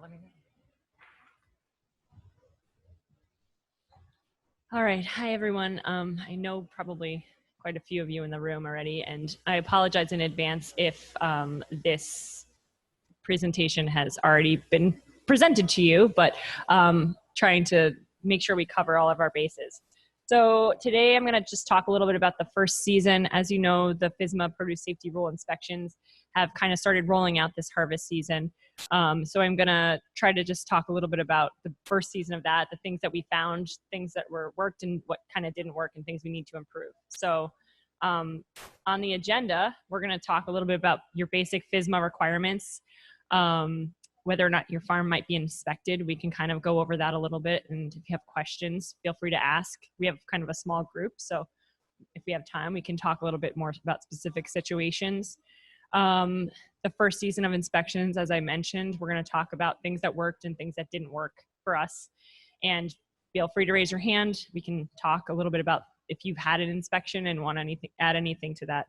let me know. All right. Hi, everyone. I know probably quite a few of you in the room already, and I apologize in advance if this presentation has already been presented to you, but trying to make sure we cover all of our bases. So today I'm going to just talk a little bit about the first season. As you know, the FSMA produce safety rule inspections have kind of started rolling out this harvest season. So I'm going to try to just talk a little bit about the first season of that, the things that we found, things that were worked and what kind of didn't work and things we need to improve. So on the agenda, we're going to talk a little bit about your basic FSMA requirements, whether or not your farm might be inspected. We can kind of go over that a little bit, and if you have questions, feel free to ask. We have kind of a small group, so if we have time, we can talk a little bit more about specific situations. The first season of inspections, as I mentioned, we're going to talk about things that worked and things that didn't work for us. And feel free to raise your hand. We can talk a little bit about if you've had an inspection and want to add anything to that.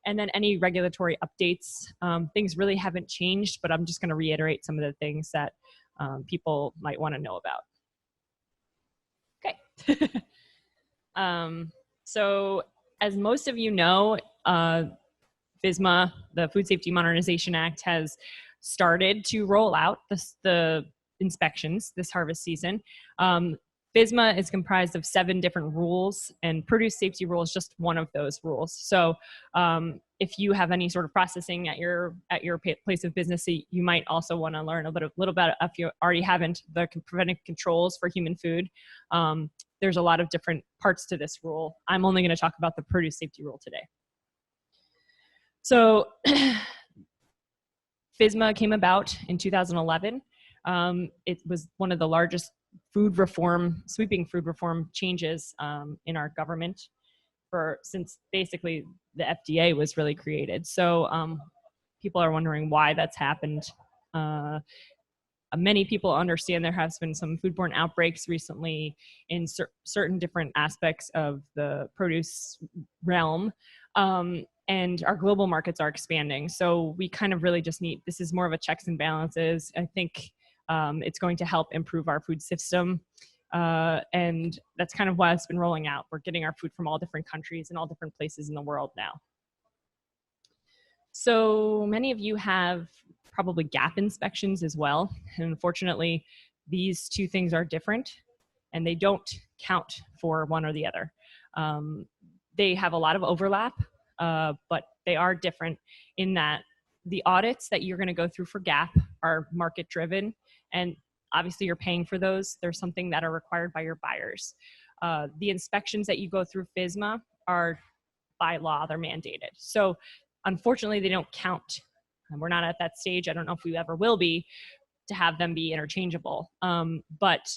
And then any regulatory updates. Things really haven't changed, but I'm just going to reiterate some of the things that people might want to know about. Okay. So as most of you know, FSMA, the Food Safety Modernization Act, has started to roll out the inspections this harvest season. FSMA is comprised of 7 different rules, and produce safety rule is just one of those rules. So if you have any sort of processing at your place of business, you might also want to learn a little bit, if you already haven't, the preventive controls for human food. There's a lot of different parts to this rule. I'm only going to talk about the produce safety rule today. So FSMA came about in 2011. It was one of the largest sweeping food reform changes in our government since basically the FDA was really created. So people are wondering why that's happened. Many people understand there has been some foodborne outbreaks recently in certain different aspects of the produce realm. And our global markets are expanding. So we kind of really just need, this is more of a checks and balances. I think it's going to help improve our food system. And that's kind of why it's been rolling out. We're getting our food from all different countries and all different places in the world now. So many of you have probably gap inspections as well. And unfortunately, these two things are different and they don't count for one or the other. They have a lot of overlap, but they are different in that the audits that you're going to go through for gap are market driven, and obviously you're paying for those. They're something that are required by your buyers. The inspections that you go through FSMA are by law, they're mandated. So unfortunately they don't count. And we're not at that stage, I don't know if we ever will be, to have them be interchangeable. But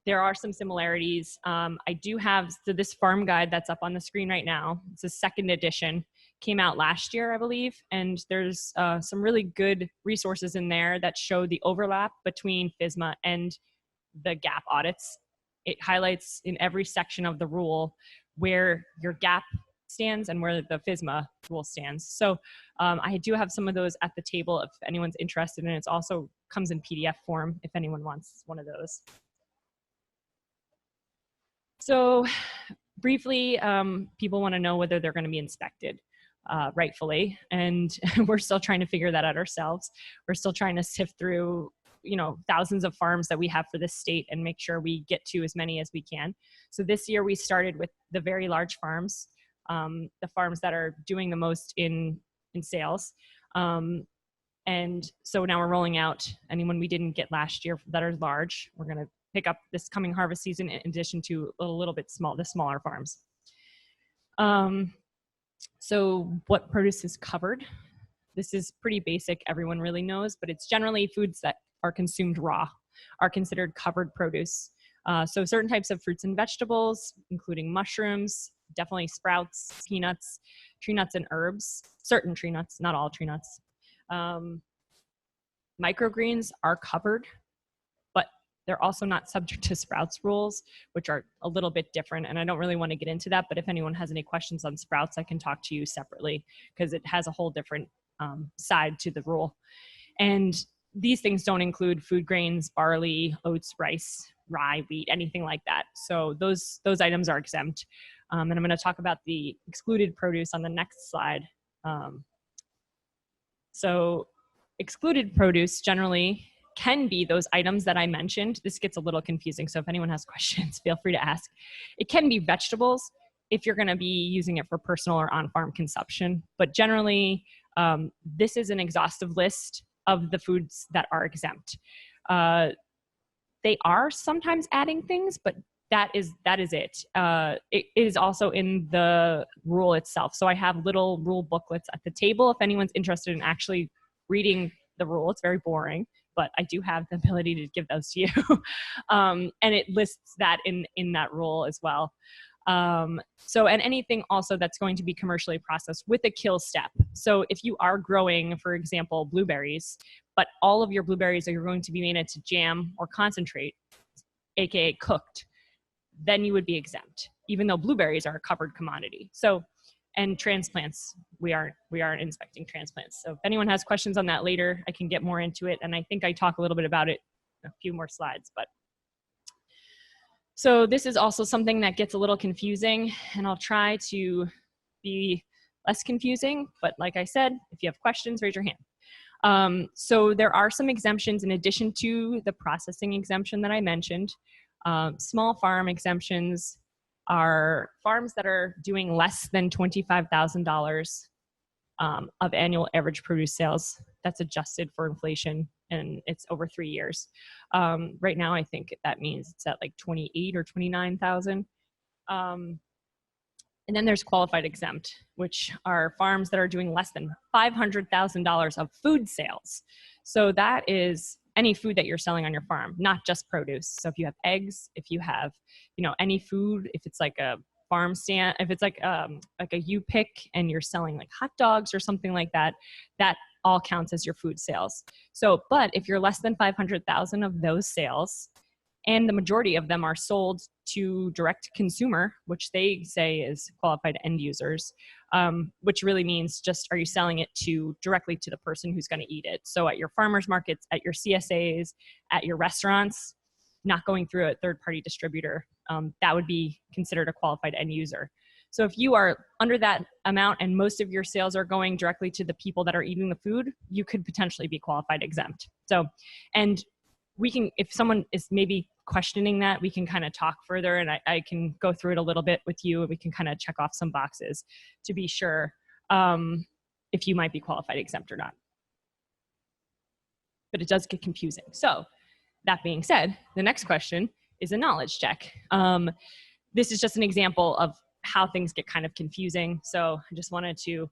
there are some similarities. I do have, so this farm guide that's up on the screen right now, it's a 2nd edition, came out last year, I believe, and there's some really good resources in there that show the overlap between FSMA and the gap audits. It highlights in every section of the rule where your gap stands and where the FSMA rule stands. So I do have some of those at the table if anyone's interested, and it also comes in PDF form if anyone wants one of those. So briefly, people want to know whether they're going to be inspected rightfully, and we're still trying to figure that out ourselves. We're still trying to sift through, thousands of farms that we have for this state and make sure we get to as many as we can. So this year we started with the very large farms, the farms that are doing the most in sales. And so now we're rolling out anyone we didn't get last year that are large. We're going to pick up this coming harvest season in addition to a little bit the smaller farms. So what produce is covered? This is pretty basic, everyone really knows, but it's generally foods that are consumed raw are considered covered produce. So certain types of fruits and vegetables, including mushrooms, definitely sprouts, peanuts, tree nuts and herbs, certain tree nuts, not all tree nuts. Microgreens are covered, but they're also not subject to sprouts rules, which are a little bit different. And I don't really want to get into that, but if anyone has any questions on sprouts, I can talk to you separately because it has a whole different side to the rule. And these things don't include food grains, barley, oats, rice, rye, wheat, anything like that. So those items are exempt. And I'm going to talk about the excluded produce on the next slide. So excluded produce generally can be those items that I mentioned. This gets a little confusing, so if anyone has questions, feel free to ask. It can be vegetables if you're going to be using it for personal or on-farm consumption, but generally, this is an exhaustive list of the foods that are exempt. They are sometimes adding things, but that is it. It is also in the rule itself. So I have little rule booklets at the table if anyone's interested in actually reading the rule. It's very boring, but I do have the ability to give those to you. And it lists that in that rule as well. And anything also that's going to be commercially processed with a kill step. So if you are growing, for example, blueberries, but all of your blueberries are going to be made into jam or concentrate, AKA cooked, then you would be exempt, even though blueberries are a covered commodity. So, and transplants, we aren't inspecting transplants. So if anyone has questions on that later, I can get more into it. And I think I talk a little bit about it in a few more slides, but. So this is also something that gets a little confusing, and I'll try to be less confusing, but like I said, if you have questions, raise your hand. So there are some exemptions in addition to the processing exemption that I mentioned. Small farm exemptions are farms that are doing less than $25,000 of annual average produce sales. That's adjusted for inflation, and it's over 3 years. Right now, I think that means it's at like 28 or 29,000. And then there's qualified exempt, which are farms that are doing less than $500,000 of food sales. So that is any food that you're selling on your farm, not just produce. So if you have eggs, if you have, any food, if it's like a farm stand, if it's like a U-pick and you're selling like hot dogs or something like that, that all counts as your food sales. So, but if you're less than 500,000 of those sales, and the majority of them are sold to direct consumer, which they say is qualified end users, which really means just, are you selling it directly to the person who's going to eat it? So at your farmers markets, at your CSAs, at your restaurants, not going through a third-party distributor, that would be considered a qualified end user. So if you are under that amount and most of your sales are going directly to the people that are eating the food, you could potentially be qualified exempt. So, and we can, if someone is maybe questioning that, we can kind of talk further, and I can go through it a little bit with you, and we can kind of check off some boxes to be sure if you might be qualified exempt or not. But it does get confusing. So that being said, the next question is a knowledge check. This is just an example of how things get kind of confusing. So I just wanted to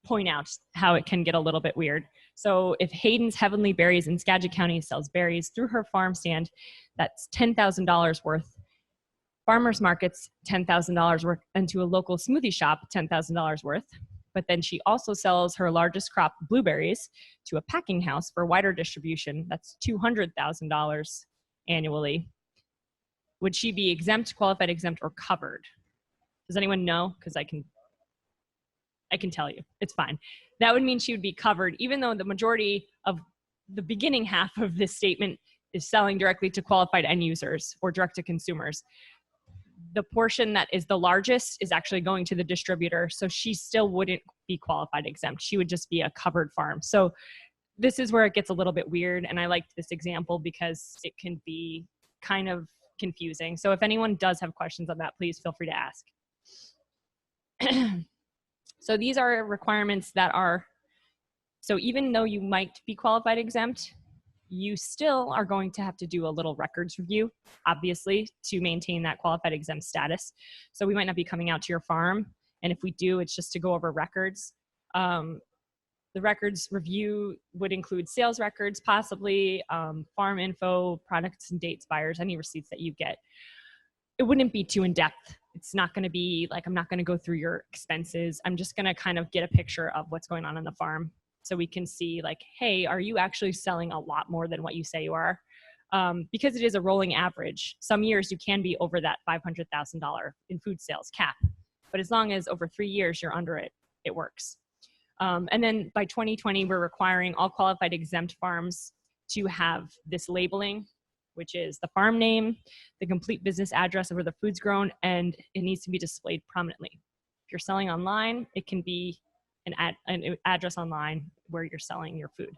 point out how it can get a little bit weird. So if Hayden's Heavenly Berries in Skagit County sells berries through her farm stand, that's $10,000 worth. Farmers markets, $10,000 worth, and to a local smoothie shop, $10,000 worth. But then she also sells her largest crop, blueberries, to a packing house for wider distribution. That's $200,000 annually. Would she be exempt, qualified exempt, or covered? Does anyone know? Because I can tell you, it's fine. That would mean she would be covered, even though the majority of the beginning half of this statement is selling directly to qualified end users or direct to consumers. The portion that is the largest is actually going to the distributor, so she still wouldn't be qualified exempt. She would just be a covered farm. So this is where it gets a little bit weird, and I liked this example because it can be kind of confusing. So if anyone does have questions on that, please feel free to ask. So these are requirements that are, so even though you might be qualified exempt, you still are going to have to do a little records review, obviously, to maintain that qualified exempt status. So we might not be coming out to your farm, and if we do, it's just to go over records. The records review would include sales records, possibly farm info, products and dates, buyers, any receipts that you get. It wouldn't be too in-depth. It's not going to be like, I'm not going to go through your expenses. I'm just going to kind of get a picture of what's going on the farm, so we can see like, hey, are you actually selling a lot more than what you say you are? Because it is a rolling average. Some years you can be over that $500,000 in food sales cap, but as long as over 3 years you're under it, it works. And then by 2020, we're requiring all qualified exempt farms to have this labeling, which is the farm name, the complete business address of where the food's grown, and it needs to be displayed prominently. If you're selling online, it can be an address online where you're selling your food.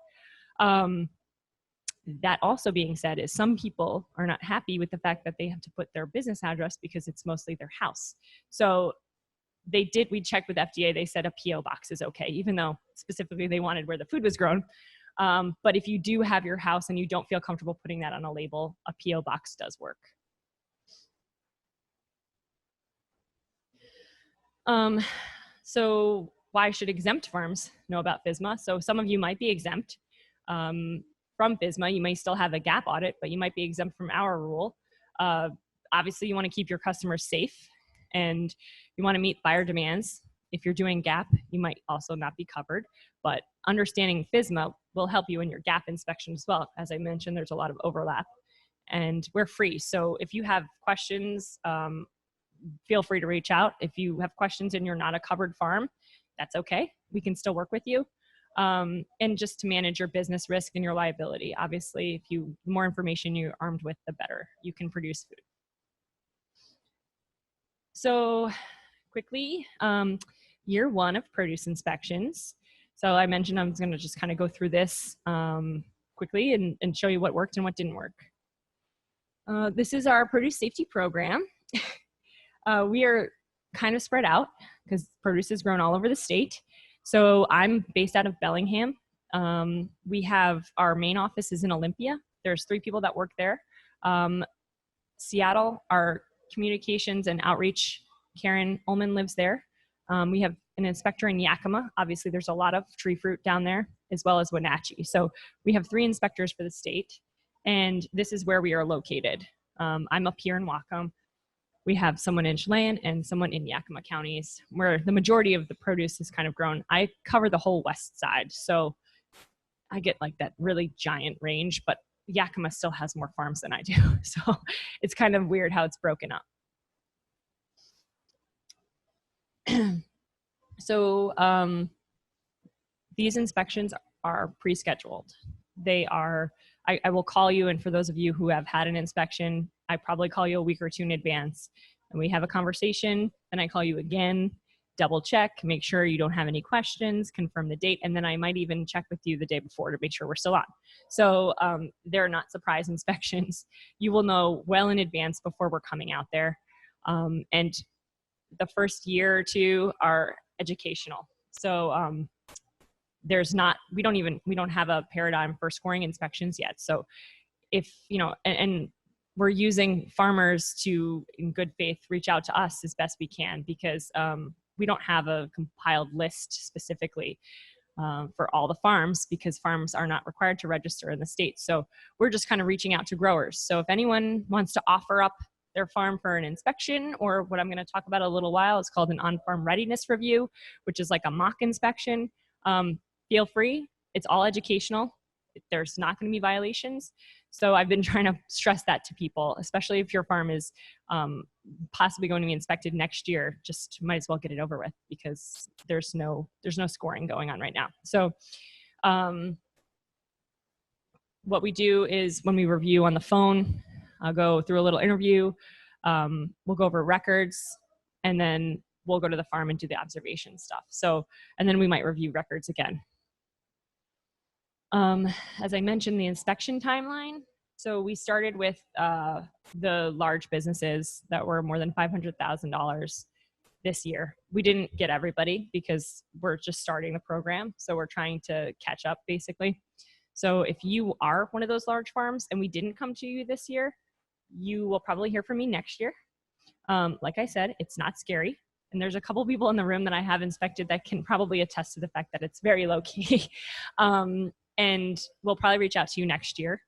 That also being said is some people are not happy with the fact that they have to put their business address because it's mostly their house. So we checked with FDA, they said a PO box is okay, even though specifically they wanted where the food was grown. But if you do have your house and you don't feel comfortable putting that on a label, a PO box does work. So why should exempt farms know about FSMA? So some of you might be exempt from FSMA. You may still have a gap audit, but you might be exempt from our rule. Obviously, you want to keep your customers safe and you want to meet buyer demands. If you're doing gap, you might also not be covered, but understanding FSMA will help you in your gap inspection as well. As I mentioned, there's a lot of overlap and we're free. So if you have questions, feel free to reach out. If you have questions and you're not a covered farm, that's okay. We can still work with you. And just to manage your business risk and your liability. Obviously, the more information you're armed with, the better you can produce food. So quickly, year one of produce inspections. So I mentioned I was going to just kind of go through this quickly and show you what worked and what didn't work. This is our produce safety program. We are kind of spread out because produce is grown all over the state. So I'm based out of Bellingham. We have our main office is in Olympia. There's 3 people that work there. Seattle, our communications and outreach, Karen Ullman lives there. We have an inspector in Yakima. Obviously, there's a lot of tree fruit down there, as well as Wenatchee. So we have 3 inspectors for the state, and this is where we are located. I'm up here in Whatcom. We have someone in Chelan and someone in Yakima counties, where the majority of the produce is kind of grown. I cover the whole west side, so I get like that really giant range, but Yakima still has more farms than I do. So it's kind of weird how it's broken up. So these inspections are pre-scheduled. They are, I will call you, and for those of you who have had an inspection, I probably call you a week or 2 in advance, and we have a conversation, then I call you again, double check, make sure you don't have any questions, confirm the date, and then I might even check with you the day before to make sure we're still on. So they're not surprise inspections. You will know well in advance before we're coming out there. And the first year or 2 are educational. So we don't have a paradigm for scoring inspections yet. So if, and we're using farmers to, in good faith, reach out to us as best we can, because we don't have a compiled list specifically for all the farms, because farms are not required to register in the state. So we're just kind of reaching out to growers. So if anyone wants to offer up their farm for an inspection, or what I'm going to talk about in a little while is called an on-farm readiness review, which is like a mock inspection, feel free. It's all educational. There's not going to be violations. So I've been trying to stress that to people, especially if your farm is possibly going to be inspected next year. Just might as well get it over with, because there's no scoring going on right now. So what we do is, when we review on the phone, I'll go through a little interview. We'll go over records, and then we'll go to the farm and do the observation stuff. So, and then we might review records again. As I mentioned, the inspection timeline. So we started with the large businesses that were more than $500,000 this year. We didn't get everybody because we're just starting the program. So we're trying to catch up, basically. So if you are one of those large farms and we didn't come to you this year, you will probably hear from me next year. Like I said, it's not scary. And there's a couple people in the room that I have inspected that can probably attest to the fact that it's very low key. And we'll probably reach out to you next year,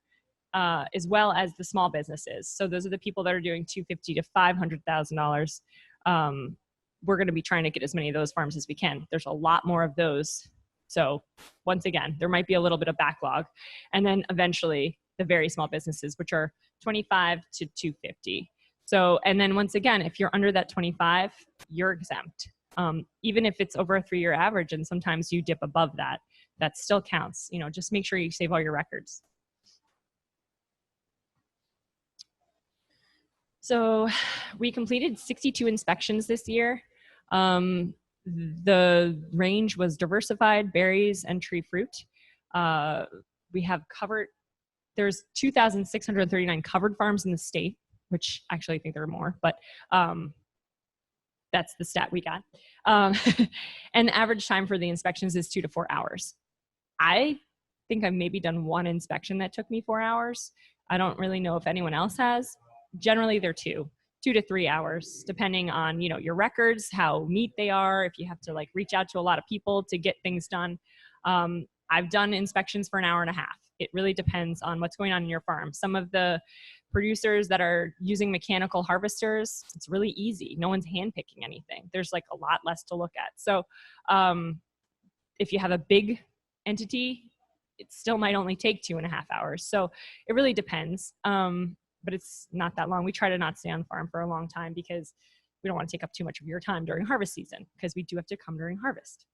as well as the small businesses. So those are the people that are doing $250,000 to $500,000. We're going to be trying to get as many of those farms as we can. There's a lot more of those. So once again, there might be a little bit of backlog. And then eventually the very small businesses, which are 25 to 250. So, and then once again, if you're under that 25, you're exempt. Even if it's over a 3-year average and sometimes you dip above that, that still counts. You know, just make sure you save all your records. So we completed 62 inspections this year. The range was diversified, berries, and tree fruit. We have covered, there's 2,639 covered farms in the state, which actually I think there are more, but that's the stat we got. And the average time for the inspections is 2 to 4 hours. I think I've maybe done one inspection that took me 4 hours. I don't really know if anyone else has. Generally, they're 2 to 3 hours, depending on, you know, your records, how neat they are, if you have to like reach out to a lot of people to get things done. I've done inspections for an hour and a half. It really depends on what's going on in your farm. Some of the producers that are using mechanical harvesters, it's really easy. No one's hand picking anything. There's like a lot less to look at. So if you have a big entity, it still might only take 2.5 hours. So it really depends. But it's not that long. We try to not stay on farm for a long time because we don't want to take up too much of your time during harvest season, because we do have to come during harvest.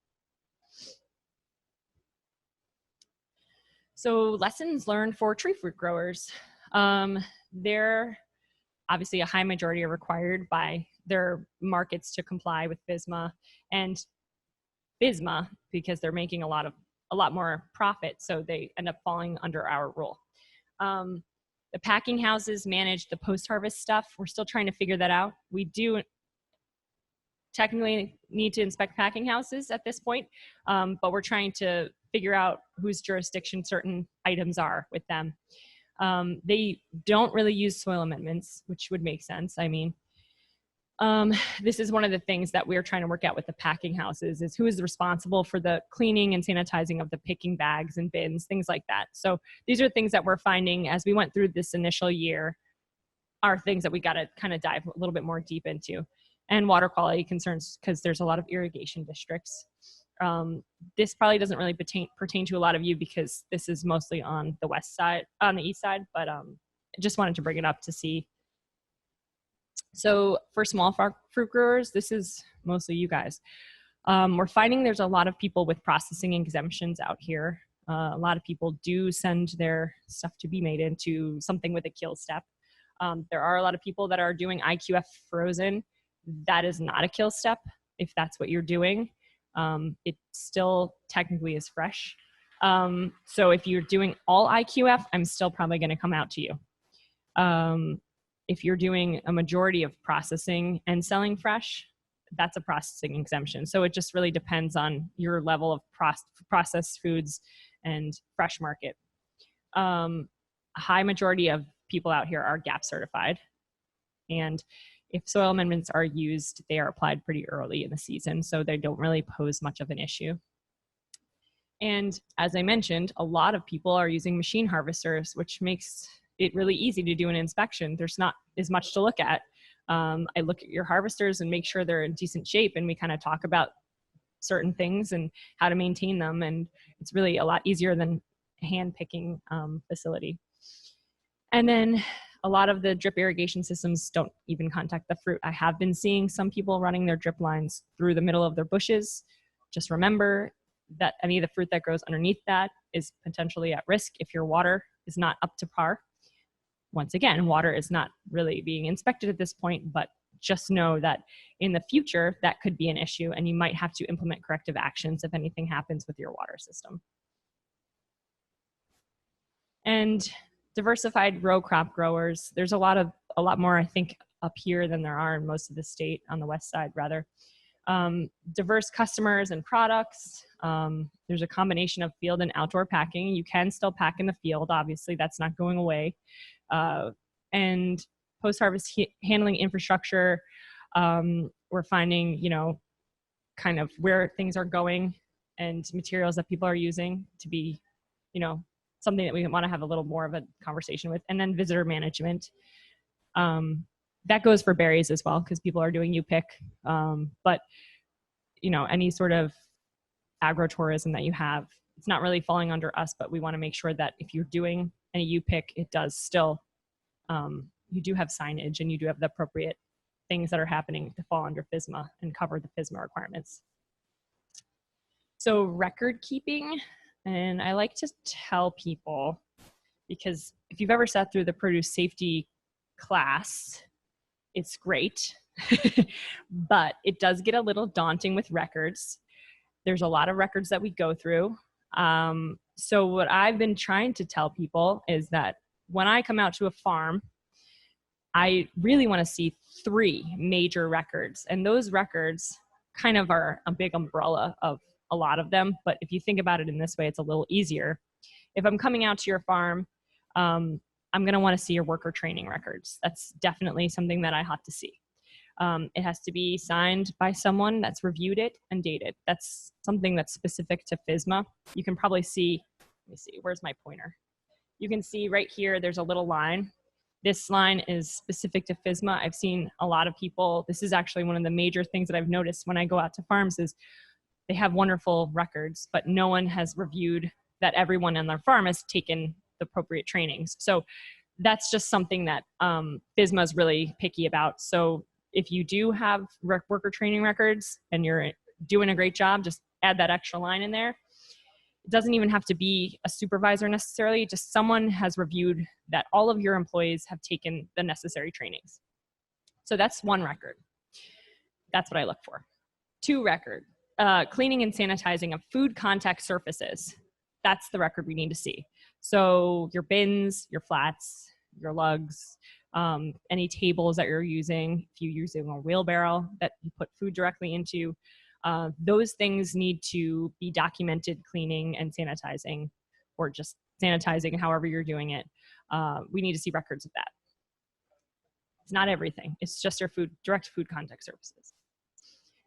So lessons learned for tree fruit growers. They're obviously a high majority are required by their markets to comply with FSMA and FSMA because they're making a lot more profit, so they end up falling under our rule. The packing houses manage the post-harvest stuff. We're still trying to figure that out. We do technically need to inspect packing houses at this point, but we're trying to figure out whose jurisdiction certain items are with them. They don't really use soil amendments, which would make sense. I mean, this is one of the things that we're trying to work out with the packing houses is who is responsible for the cleaning and sanitizing of the picking bags and bins, things like that. So these are things that we're finding as we went through this initial year are things that we got to kind of dive a little bit more deep into. And water quality concerns, because there's a lot of irrigation districts. This probably doesn't really pertain to a lot of you because this is mostly on the west side, on the east side, but just wanted to bring it up to see. So for small fruit growers, this is mostly you guys. We're finding there's a lot of people with processing exemptions out here. A lot of people do send their stuff to be made into something with a kill step. There are a lot of people that are doing IQF frozen. That is not a kill step if that's what you're doing. It still technically is fresh. So if you're doing all IQF, I'm still probably going to come out to you. If you're doing a majority of processing and selling fresh, that's a processing exemption. So it just really depends on your level of processed foods and fresh market. A high majority of people out here are GAP certified. And if soil amendments are used, they are applied pretty early in the season, so they don't really pose much of an issue. And as I mentioned, a lot of people are using machine harvesters, which makes it really easy to do an inspection. There's not as much to look at. I look at your harvesters and make sure they're in decent shape, and we kind of talk about certain things and how to maintain them. And it's really a lot easier than a hand picking facility. And then a lot of the drip irrigation systems don't even contact the fruit. I have been seeing some people running their drip lines through the middle of their bushes. Just remember that any of the fruit that grows underneath that is potentially at risk if your water is not up to par. Once again, water is not really being inspected at this point, but just know that in the future, that could be an issue, and you might have to implement corrective actions if anything happens with your water system. And diversified row crop growers, there's a lot more, I think, up here than there are in most of the state, on the west side, rather. Diverse customers and products. There's a combination of field and outdoor packing. You can still pack in the field, obviously, that's not going away. And post-harvest handling infrastructure, we're finding, you know, kind of where things are going and materials that people are using to be, you know, something that we want to have a little more of a conversation with. And then visitor management. That goes for berries as well, because people are doing U-pick. But, you know, any sort of agritourism that you have, it's not really falling under us, but we want to make sure that if you're doing any U-pick, it does still, you do have signage and you do have the appropriate things that are happening to fall under FSMA and cover the FSMA requirements. So record keeping, and I like to tell people, because if you've ever sat through the produce safety class, it's great, but it does get a little daunting with records. There's a lot of records that we go through. So what I've been trying to tell people is that when I come out to a farm, I really want to see 3 major records. And those records kind of are a big umbrella of a lot of them. But if you think about it in this way, it's a little easier. If I'm coming out to your farm, I'm going to want to see your worker training records. That's definitely something that I have to see. It has to be signed by someone that's reviewed it and dated. That's something that's specific to FSMA. You can probably see, let me see, where's my pointer? You can see right here, there's a little line. This line is specific to FSMA. I've seen a lot of people, this is actually one of the major things that I've noticed when I go out to farms is they have wonderful records, but no one has reviewed that everyone on their farm has taken the appropriate trainings. So that's just something that FSMA is really picky about. So if you do have worker training records and you're doing a great job, just add that extra line in there. It doesn't even have to be a supervisor necessarily, just someone has reviewed that all of your employees have taken the necessary trainings. So that's 1 record. That's what I look for. 2 record, cleaning and sanitizing of food contact surfaces. That's the record we need to see. So your bins, your flats, your lugs, any tables that you're using, if you're using a wheelbarrow that you put food directly into, those things need to be documented, cleaning and sanitizing, or just sanitizing however you're doing it. We need to see records of that. It's not everything. It's just your direct food contact surfaces.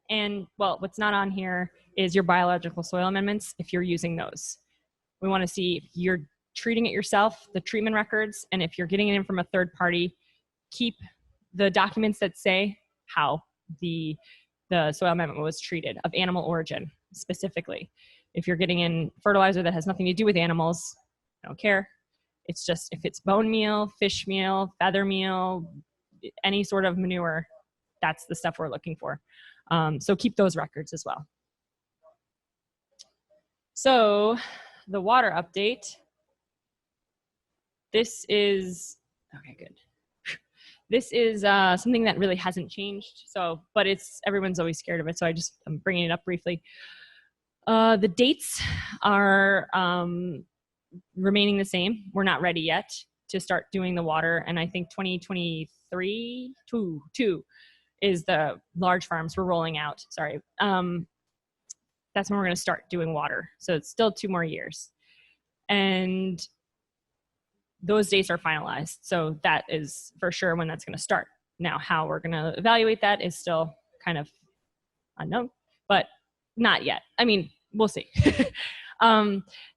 And well, what's not on here is your biological soil amendments if you're using those. We want to see if you're treating it yourself, the treatment records, and if you're getting it in from a third party, keep the documents that say how the soil amendment was treated, of animal origin specifically. If you're getting in fertilizer that has nothing to do with animals, I don't care. It's just if it's bone meal, fish meal, feather meal, any sort of manure, that's the stuff we're looking for. So keep those records as well. So the water update. This is, okay, good. This is something that really hasn't changed. So, but everyone's always scared of it. So I'm bringing it up briefly. The dates are remaining the same. We're not ready yet to start doing the water. And I think 2023, two is the large farms we're rolling out. Sorry. That's when we're going to start doing water. So it's still 2 more years. And those dates are finalized. So that is for sure when that's going to start. Now, how we're going to evaluate that is still kind of unknown, but not yet. I mean, we'll see.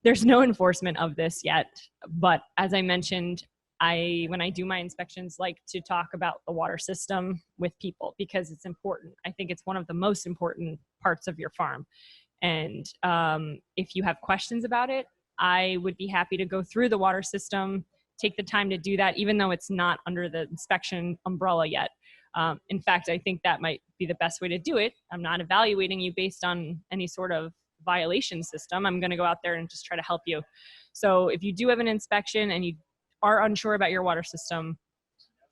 There's no enforcement of this yet, but as I mentioned, when I do my inspections, like to talk about the water system with people because it's important. I think it's one of the most important parts of your farm. And if you have questions about it, I would be happy to go through the water system, take the time to do that, even though it's not under the inspection umbrella yet. In fact, I think that might be the best way to do it. I'm not evaluating you based on any sort of violation system. I'm going to go out there and just try to help you. So if you do have an inspection and you are unsure about your water system,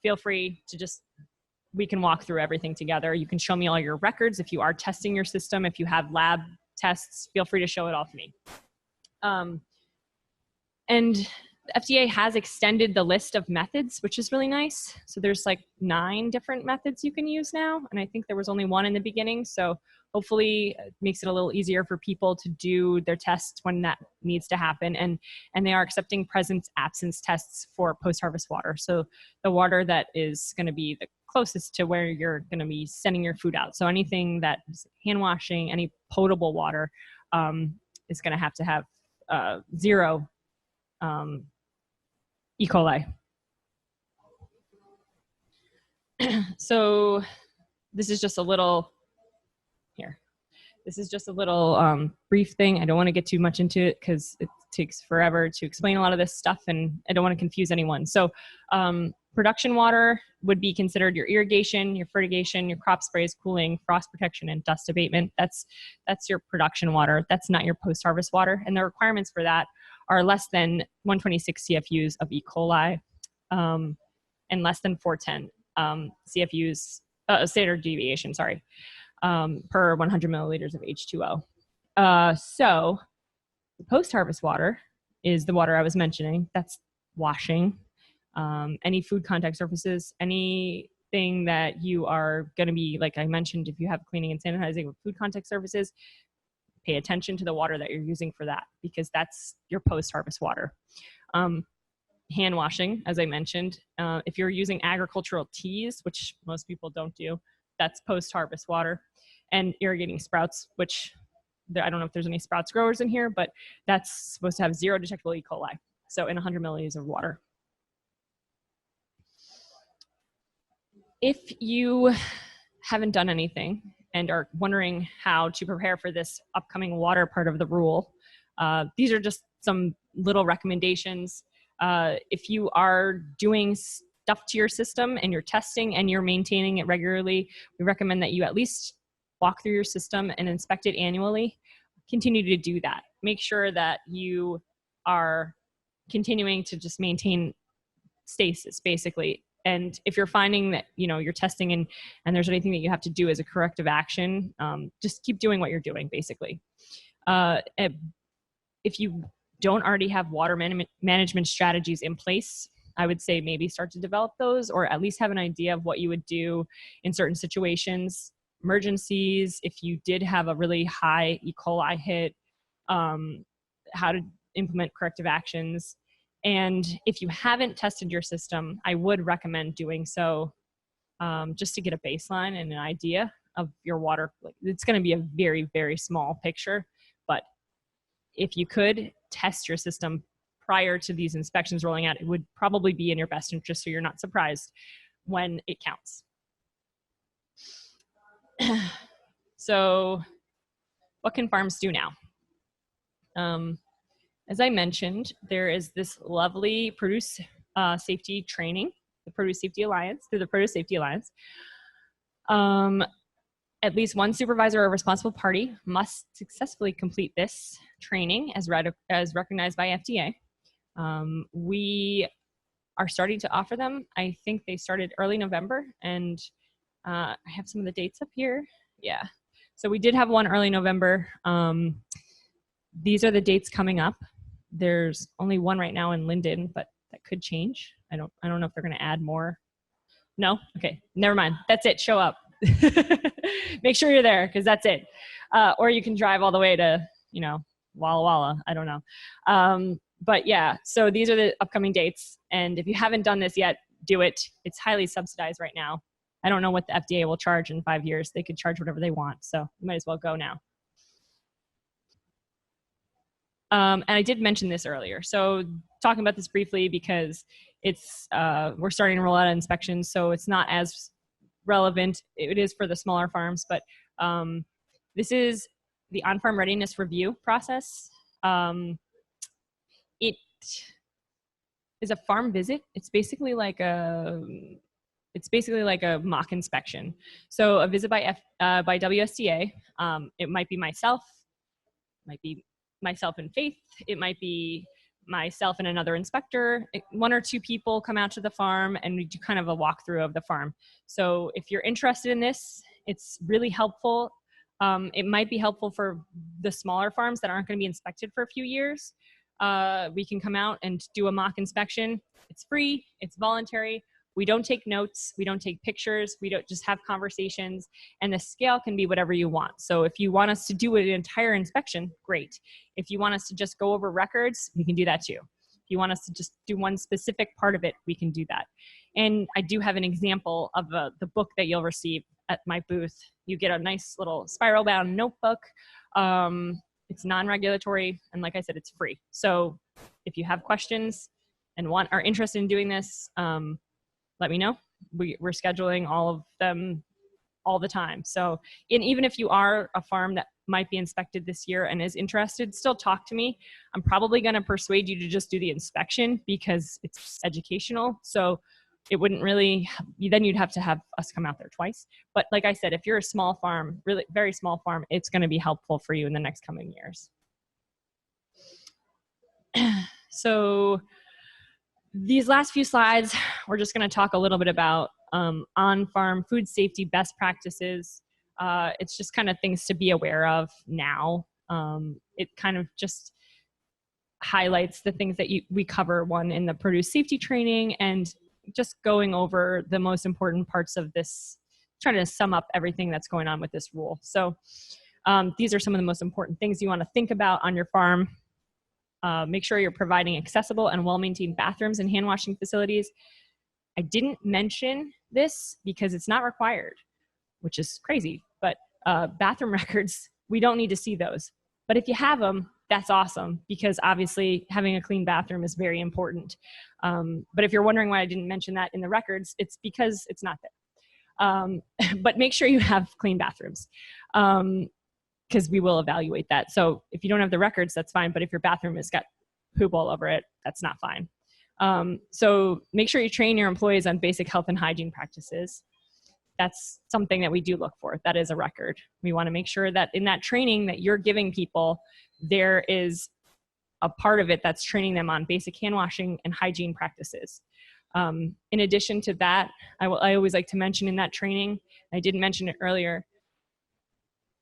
feel free to we can walk through everything together. You can show me all your records. If you are testing your system, if you have lab tests, feel free to show it all to me. And the FDA has extended the list of methods, which is really nice. So there's like 9 different methods you can use now. And I think there was only 1 in the beginning. So hopefully it makes it a little easier for people to do their tests when that needs to happen. And they are accepting presence absence tests for post-harvest water. So the water that is going to be the closest to where you're going to be sending your food out. So anything that is hand washing, any potable water is going to have 0 E. coli. So this is just a little, this is just a little brief thing. I don't want to get too much into it because it takes forever to explain a lot of this stuff and I don't want to confuse anyone. So Production water would be considered your irrigation, your fertigation, your crop sprays, cooling, frost protection, and dust abatement. That's your production water. That's not your post-harvest water. And the requirements for that are less than 126 CFUs of E. coli and less than 410 CFUs, standard deviation, sorry, per 100 milliliters of H2O. So the post-harvest water is the water I was mentioning. That's washing, any food contact surfaces, anything that you are going to be, like I mentioned, if you have cleaning and sanitizing with food contact surfaces, pay attention to the water that you're using for that, because that's your post-harvest water. Hand washing, as I mentioned, if you're using agricultural teas, which most people don't do, that's post-harvest water. And irrigating sprouts, which I don't know if there's any sprouts growers in here, but that's supposed to have 0 detectable E. coli. So in 100 milliliters of water. If you haven't done anything and are wondering how to prepare for this upcoming water part of the rule, these are just some little recommendations. If you are doing stuff to your system and you're testing and you're maintaining it regularly, we recommend that you at least walk through your system and inspect it annually. Continue to do that. Make sure that you are continuing to just maintain stasis, basically. And if you're finding that, you know, you're testing and there's anything that you have to do as a corrective action, just keep doing what you're doing, basically. If you don't already have water management strategies in place, I would say maybe start to develop those, or at least have an idea of what you would do in certain situations. Emergencies, if you did have a really high E. coli hit, how to implement corrective actions. And if you haven't tested your system, I would recommend doing so, just to get a baseline and an idea of your water. It's going to be a very, very small picture, but if you could test your system prior to these inspections rolling out, it would probably be in your best interest, so you're not surprised when it counts. So what can farms do now? As I mentioned, there is this lovely produce safety training, the Produce Safety Alliance, through the Produce Safety Alliance. At least one supervisor or responsible party must successfully complete this training as recognized by FDA. We are starting to offer them. I think they started early November, and I have some of the dates up here. Yeah. So we did have one early November. These are the dates coming up. There's only one right now in Linden, but that could change. I don't know if they're going to add more. No? Okay. Never mind. That's it. Show up. Make sure you're there, because that's it. Or you can drive all the way to, you know, Walla Walla. I don't know. But yeah, so these are the upcoming dates. And if you haven't done this yet, do it. It's highly subsidized right now. I don't know what the FDA will charge in 5 years. They could charge whatever they want. So you might as well go now. And I did mention this earlier. So talking about this briefly, because it's we're starting to roll out inspections, so it's not as relevant. It is for the smaller farms, but this is the on-farm readiness review process. It is a farm visit. It's basically like a mock inspection. So a visit by WSDA. It might be myself, and Faith. It might be myself and another inspector. One or two people come out to the farm and we do kind of a walkthrough of the farm. So if you're interested in this, it's really helpful. It might be helpful for the smaller farms that aren't going to be inspected for a few years. We can come out and do a mock inspection. It's free, it's voluntary. We don't take notes, we don't take pictures, we don't just have conversations, and the scale can be whatever you want. So if you want us to do an entire inspection, great. If you want us to just go over records, we can do that too. If you want us to just do one specific part of it, we can do that. And I do have an example of the book that you'll receive at my booth. You get a nice little spiral bound notebook. It's non-regulatory, and like I said, it's free. So if you have questions and are interested in doing this, let me know. We're scheduling all of them all the time. So even if you are a farm that might be inspected this year and is interested, still talk to me. I'm probably going to persuade you to just do the inspection because it's educational. So it wouldn't really, then you'd have to have us come out there twice. But like I said, if you're a small farm, really very small farm, it's going to be helpful for you in the next coming years. So these last few slides, we're just going to talk a little bit about on-farm food safety best practices. It's just kind of things to be aware of now. It kind of just highlights the things that we cover, one in the produce safety training, and just going over the most important parts of this, trying to sum up everything that's going on with this rule. So these are some of the most important things you want to think about on your farm. Make sure you're providing accessible and well-maintained bathrooms and hand washing facilities. I didn't mention this because it's not required, which is crazy, but bathroom records, we don't need to see those. But if you have them, that's awesome, because obviously having a clean bathroom is very important. But if you're wondering why I didn't mention that in the records, it's because it's not there. But make sure you have clean bathrooms, because we will evaluate that. So if you don't have the records, that's fine. But if your bathroom has got poop all over it, that's not fine. So make sure you train your employees on basic health and hygiene practices. That's something that we do look for. That is a record. We want to make sure that in that training that you're giving people, there is a part of it that's training them on basic hand washing and hygiene practices. In addition to that, I always like to mention in that training, I didn't mention it earlier,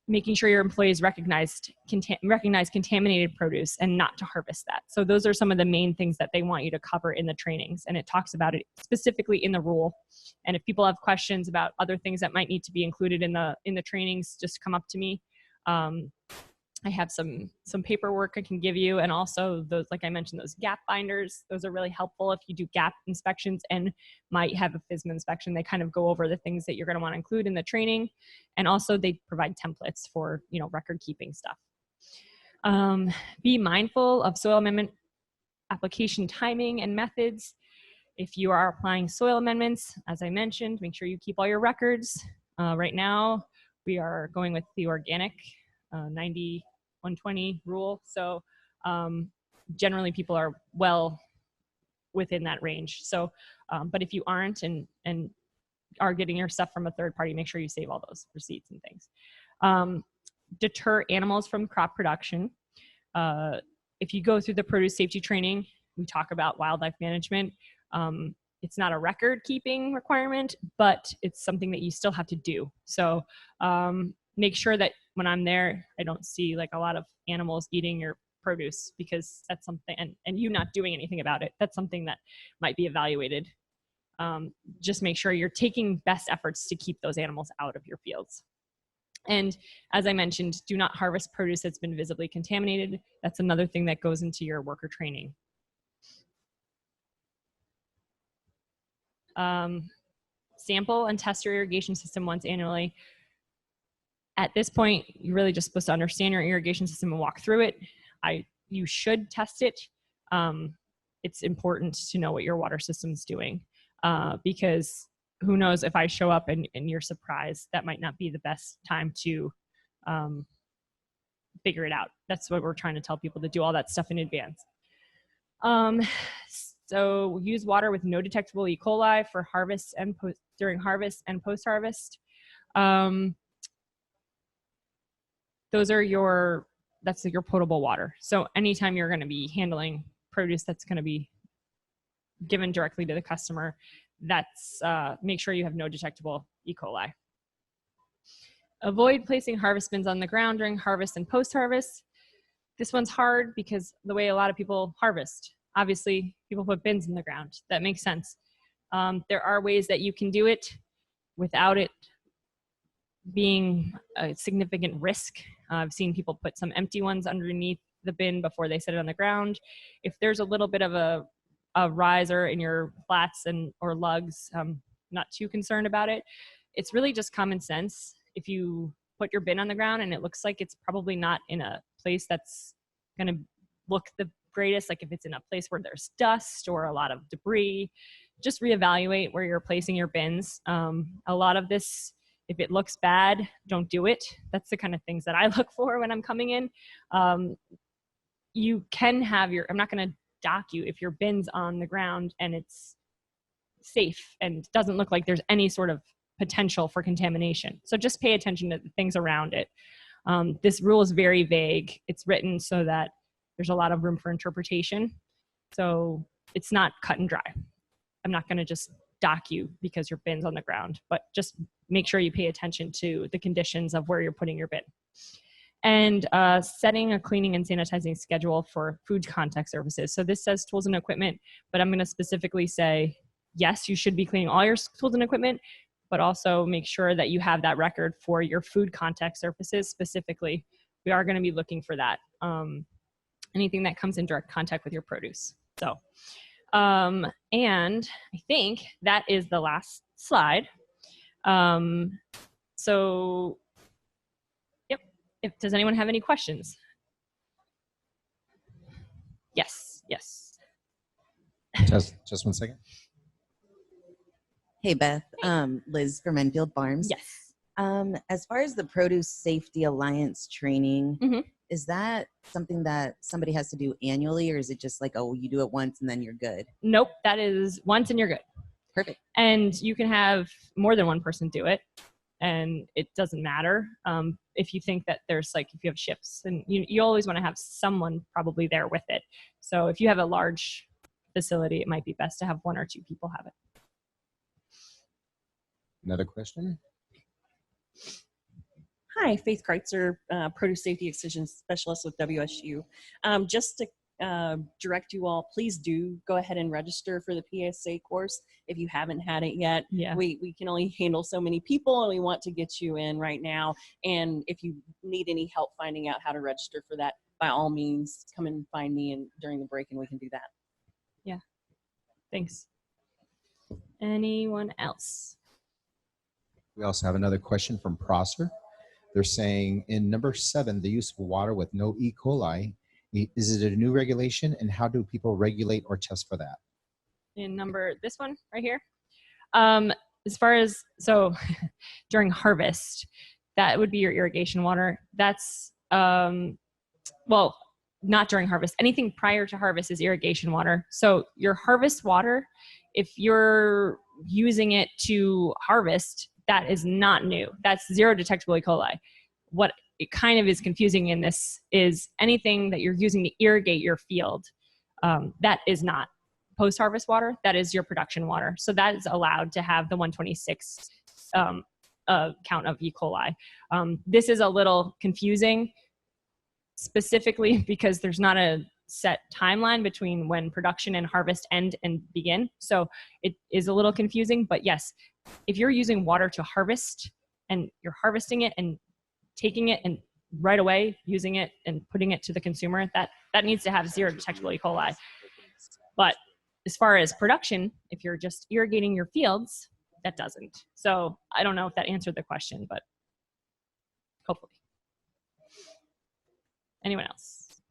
making sure your employees recognize contaminated produce and not to harvest that. So those are some of the main things that they want you to cover in the trainings, and it talks about it specifically in the rule. And if people have questions about other things that might need to be included in the trainings, just come up to me. I have some paperwork I can give you, and also those, like I mentioned, those gap binders. Those are really helpful if you do gap inspections and might have a FSMA inspection. They kind of go over the things that you're going to want to include in the training, and also they provide templates for record keeping stuff. Be mindful of soil amendment application timing and methods. If you are applying soil amendments, as I mentioned, make sure you keep all your records. Right now, we are going with the organic 90-120 rule. So generally people are well within that range. So, but if you aren't and are getting your stuff from a third party, make sure you save all those receipts and things. Deter animals from crop production. If you go through the produce safety training, we talk about wildlife management. It's not a record keeping requirement, but it's something that you still have to do. So make sure that when I'm there, I don't see like a lot of animals eating your produce, because that's something, and you not doing anything about it, that's something that might be evaluated. Just make sure you're taking best efforts to keep those animals out of your fields. And as I mentioned, do not harvest produce that's been visibly contaminated. That's another thing that goes into your worker training. Sample and test your irrigation system once annually. At this point, you're really just supposed to understand your irrigation system and walk through it. You should test it. It's important to know what your water system's doing, because who knows, if I show up and you're surprised, that might not be the best time to figure it out. That's what we're trying to tell people, to do all that stuff in advance. So use water with no detectable E. coli for harvest and during harvest and post-harvest. Those are that's your potable water. So anytime you're going to be handling produce that's going to be given directly to the customer, that's make sure you have no detectable E. coli. Avoid placing harvest bins on the ground during harvest and post-harvest. This one's hard because the way a lot of people harvest, obviously people put bins in the ground. That makes sense. There are ways that you can do it without it being a significant risk. I've seen people put some empty ones underneath the bin before they set it on the ground. If there's a little bit of a riser in your flats or lugs, I'm not too concerned about it. It's really just common sense. If you put your bin on the ground and it looks like it's probably not in a place that's going to look the greatest, like if it's in a place where there's dust or a lot of debris, just reevaluate where you're placing your bins. A lot of this, if it looks bad, don't do it. That's the kind of things that I look for when I'm coming in. You can have I'm not going to dock you if your bin's on the ground and it's safe and doesn't look like there's any sort of potential for contamination. So just pay attention to the things around it. This rule is very vague. It's written so that there's a lot of room for interpretation. So it's not cut and dry. I'm not going to just dock you because your bin's on the ground, but just make sure you pay attention to the conditions of where you're putting your bin. And setting a cleaning and sanitizing schedule for food contact surfaces. So this says tools and equipment, but I'm going to specifically say, yes, you should be cleaning all your tools and equipment, but also make sure that you have that record for your food contact surfaces specifically. We are going to be looking for that. Anything that comes in direct contact with your produce. So, and I think that is the last slide. So, yep. Does anyone have any questions? Yes, yes. Just 1 second. Hey, Beth. Liz from Enfield Farms. Yes. As far as the Produce Safety Alliance training, Mm-hmm. is that something that somebody has to do annually, or is it just like, oh, you do it once and then you're good? Nope, that is once and you're good. Perfect. And you can have more than one person do it, and it doesn't matter. If you think that there's like, if you have shifts, and you always want to have someone probably there with it. So if you have a large facility, it might be best to have 1 or 2 people have it. Another question? Hi, Faith Kreitzer, Produce Safety Extension Specialist with WSU. Just to direct you all, please do go ahead and register for the PSA course if you haven't had it yet. Yeah. We can only handle so many people, and we want to get you in right now. And if you need any help finding out how to register for that, by all means, come and find me during the break, and we can do that. Yeah. Thanks. Anyone else? We also have another question from Prosser. They're saying in number 7, the use of water with no E. coli, is it a new regulation, and how do people regulate or test for that? In this one right here. As far as, so during harvest, that would be your irrigation water. That's, well, not during harvest. Anything prior to harvest is irrigation water. So your harvest water, if you're using it to harvest, that is not new. That's zero detectable E. coli. What it kind of is confusing in this is anything that you're using to irrigate your field, that is not post-harvest water. That is your production water. So that is allowed to have the 126 count of E. coli. This is a little confusing, specifically because there's not a set timeline between when production and harvest end and begin. So it is a little confusing, but yes, if you're using water to harvest and you're harvesting it and taking it and right away using it and putting it to the consumer, that needs to have zero detectable E. coli. But as far as production, if you're just irrigating your fields, that doesn't. So I don't know if that answered the question, but hopefully. Anyone else?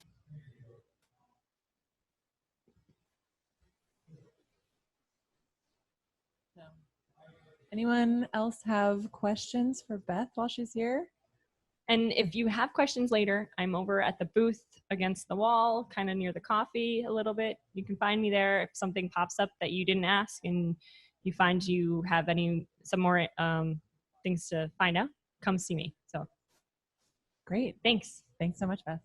No. Anyone else have questions for Beth while she's here? And if you have questions later, I'm over at the booth against the wall, kind of near the coffee a little bit. You can find me there if something pops up that you didn't ask and you find you have some more things to find out, come see me. So Great. thanks. Thanks so much, Beth.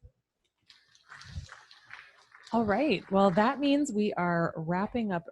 All right. Well, that means we are wrapping up